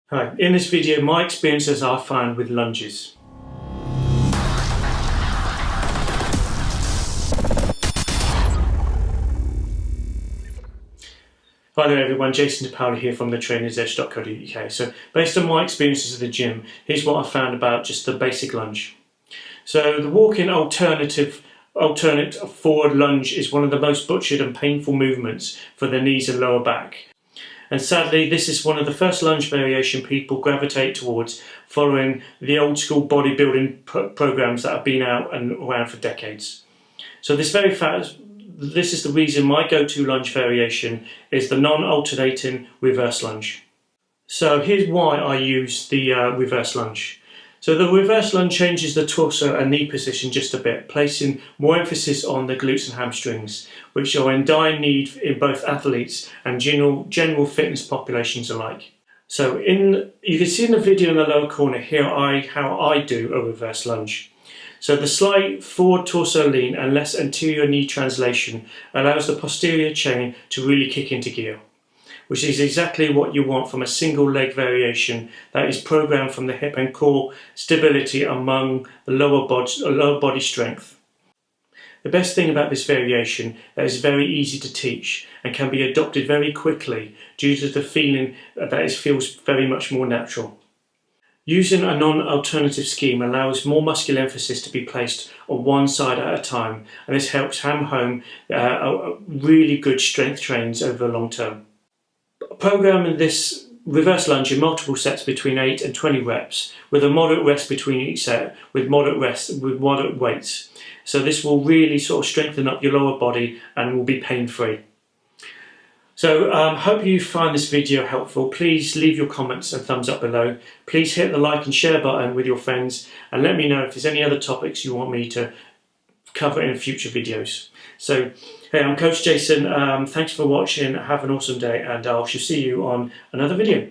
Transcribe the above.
Hi, in this video my experiences I found with lunges. Hi there everyone, Jason DePaula here from thetrainersedge.co.uk. So based on my experiences at the gym, here's what I found about just the basic lunge. So the walk-in alternate forward lunge is one of the most butchered and painful movements for the knees and lower back. And sadly, this is one of the first lunge variation people gravitate towards following the old school bodybuilding programs that have been out and around for decades. So this is the reason my go-to lunge variation is the non-alternating reverse lunge. So here's why I use the reverse lunge. So the reverse lunge changes the torso and knee position just a bit, placing more emphasis on the glutes and hamstrings, which are in dire need in both athletes and general fitness populations alike. So you can see in the video in the lower corner here how I do a reverse lunge. So the slight forward torso lean and less anterior knee translation allows the posterior chain to really kick into gear, which is exactly what you want from a single leg variation that is programmed from the hip and core stability among the lower body strength. The best thing about this variation is that it's very easy to teach and can be adopted very quickly due to the feeling that it feels very much more natural. Using a non-alternative scheme allows more muscular emphasis to be placed on one side at a time, and this helps hammer home really good strength trains over the long term. Programming this reverse lunge in multiple sets between 8 and 20 reps with a moderate rest between each set with moderate weights. So this will really sort of strengthen up your lower body and will be pain-free. So hope you find this video helpful. Please leave your comments and thumbs up below. Please hit the like and share button with your friends and let me know if there's any other topics you want me to cover in future videos. So hey, I'm Coach Jason. Thanks for watching. Have an awesome day and I shall see you on another video.